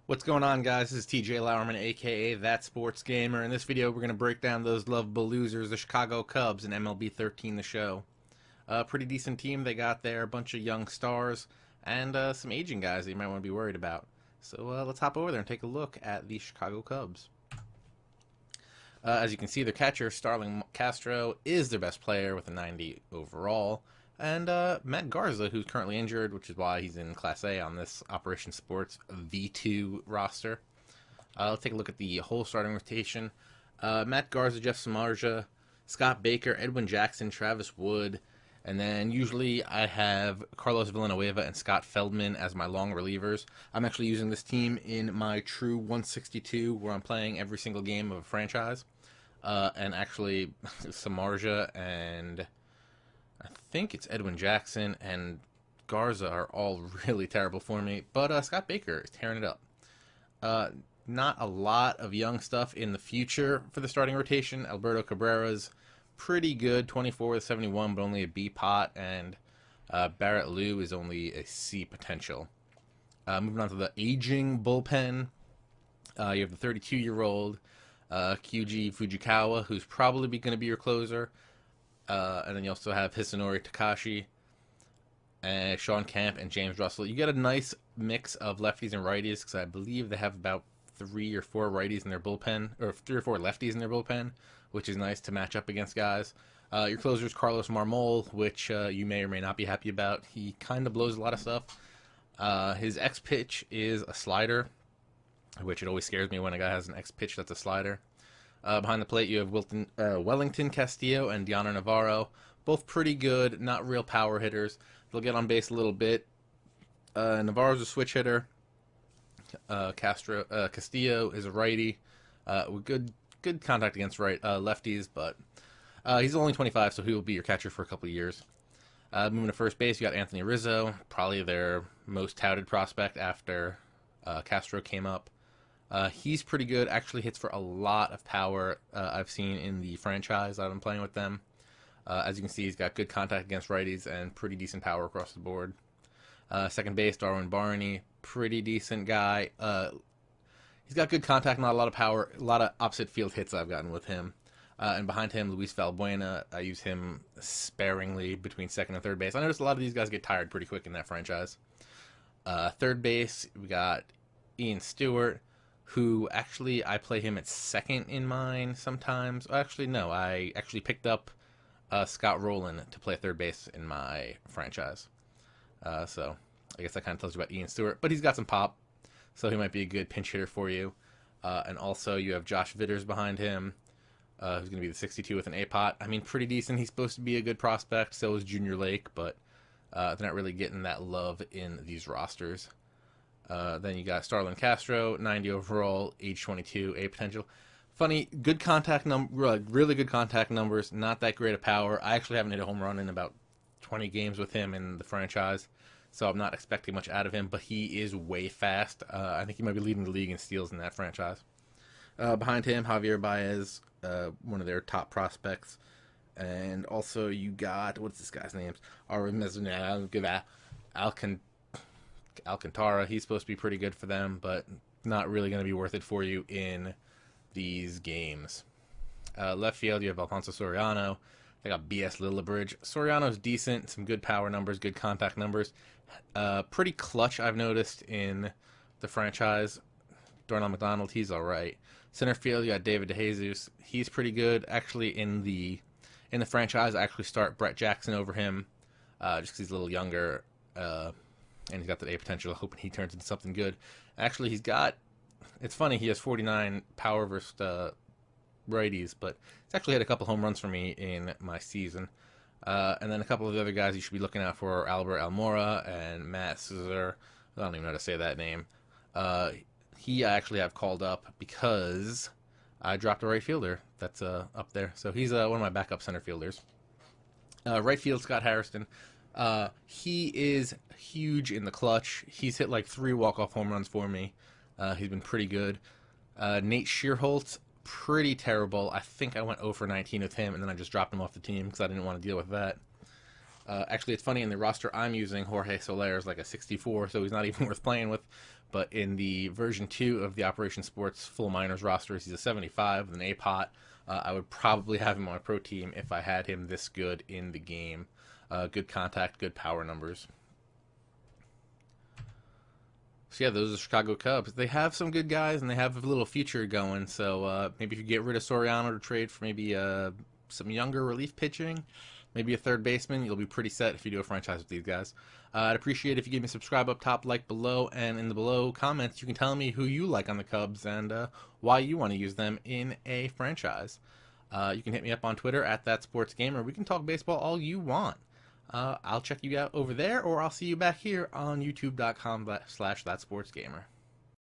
What's going on, guys? This is TJ Lauerman, aka ThatSportsGamer. In this video, we're going to break down those lovable losers, the Chicago Cubs, in MLB 13 the show. Pretty decent team they got there, a bunch of young stars, and some aging guys that you might want to be worried about. So let's hop over there and take a look at the Chicago Cubs. As you can see, their catcher, Starlin Castro, is their best player with a 90 overall. And Matt Garza, who's currently injured, which is why he's in Class A on this Operation Sports V2 roster. Let's take a look at the whole starting rotation. Matt Garza, Jeff Samardzija, Scott Baker, Edwin Jackson, Travis Wood, and then usually I have Carlos Villanueva and Scott Feldman as my long relievers. I'm actually using this team in my true 162, where I'm playing every single game of a franchise. And actually, Samardzija and I think it's Edwin Jackson and Garza are all really terrible for me, but Scott Baker is tearing it up. Not a lot of young stuff in the future for the starting rotation. Alberto Cabrera's pretty good, 24 with 71, but only a B pot, and Barrett Liu is only a C potential. Moving on to the aging bullpen, you have the 32-year-old Kyuji Fujikawa, who's probably going to be your closer. And then you also have Hisanori Takashi, and Sean Kemp, and James Russell. You get a nice mix of lefties and righties, because I believe they have about 3 or 4 righties in their bullpen, or 3 or 4 lefties in their bullpen, which is nice to match up against guys. Your closer is Carlos Marmol, which you may or may not be happy about. He kind of blows a lot of stuff. His X pitch is a slider, which it always scares me when a guy has an X pitch that's a slider. Behind the plate, you have Wellington Castillo and Diana Navarro. Both pretty good, not real power hitters. They'll get on base a little bit. Navarro's a switch hitter. Castillo is a righty with good contact against lefties, but he's only 25, so he will be your catcher for a couple of years. Moving to first base, you got Anthony Rizzo, probably their most touted prospect after Castro came up. He's pretty good, actually hits for a lot of power I've seen in the franchise I've been playing with them. As you can see, he's got good contact against righties and pretty decent power across the board. Second base, Darwin Barney, pretty decent guy. He's got good contact, not a lot of power, a lot of opposite field hits I've gotten with him. And behind him, Luis Valbuena. I use him sparingly between second and third base. I noticed a lot of these guys get tired pretty quick in that franchise. Third base, we got Ian Stewart, who actually I play him at second in mine sometimes. Actually, no, I actually picked up Scott Rowland to play third base in my franchise. So I guess that kind of tells you about Ian Stewart. But he's got some pop, so he might be a good pinch hitter for you. And also you have Josh Vitters behind him, who's going to be the 62 with an A-pot. I mean, pretty decent. He's supposed to be a good prospect. So is Junior Lake, but they're not really getting that love in these rosters. Then you got Starlin Castro, 90 overall, age 22, A potential. Funny, good contact really good contact numbers, not that great of power. I actually haven't hit a home run in about 20 games with him in the franchise, so I'm not expecting much out of him, but he is way fast. I think he might be leading the league in steals in that franchise. Behind him, Javier Baez, one of their top prospects. And also you got, what's this guy's name? Alcantara. He's supposed to be pretty good for them, but not really going to be worth it for you in these games. Left field, you have Alfonso Soriano. They got B.S. Lillibridge. Soriano's decent, some good power numbers, good contact numbers. Pretty clutch, I've noticed, in the franchise. Darnell McDonald, he's all right. Center field, you got David DeJesus. He's pretty good. Actually, in the franchise, I actually start Brett Jackson over him, just because he's a little younger. And he's got that A potential, hoping he turns into something good. Actually, it's funny, he has 49 power versus righties, but he's actually had a couple home runs for me in my season. And then a couple of the other guys you should be looking out for are Albert Almora and Matt Cesar. I don't even know how to say that name. I actually have called up because I dropped a right fielder that's up there. So he's one of my backup center fielders. Right field, Scott Harrison. He is huge in the clutch. He's hit like 3 walk-off home runs for me. He's been pretty good. Nate Shearholtz, pretty terrible. I think I went 0 for 19 with him, and then I just dropped him off the team because I didn't want to deal with that. Actually, it's funny, in the roster I'm using, Jorge Soler is like a 64, so he's not even worth playing with. but in the version 2 of the Operation Sports full minors roster, he's a 75 with an A-pot. I would probably have him on my pro team if I had him this good in the game. Good contact, good power numbers. So yeah, those are the Chicago Cubs. They have some good guys, and they have a little future going. So maybe if you get rid of Soriano to trade for maybe some younger relief pitching, maybe a third baseman, you'll be pretty set if you do a franchise with these guys. I'd appreciate it if you give me a subscribe up top, like below, and in the below comments, you can tell me who you like on the Cubs and why you want to use them in a franchise. You can hit me up on Twitter at ThatSportsGamer. We can talk baseball all you want. I'll check you out over there, or I'll see you back here on youtube.com/ThatSportsGamer.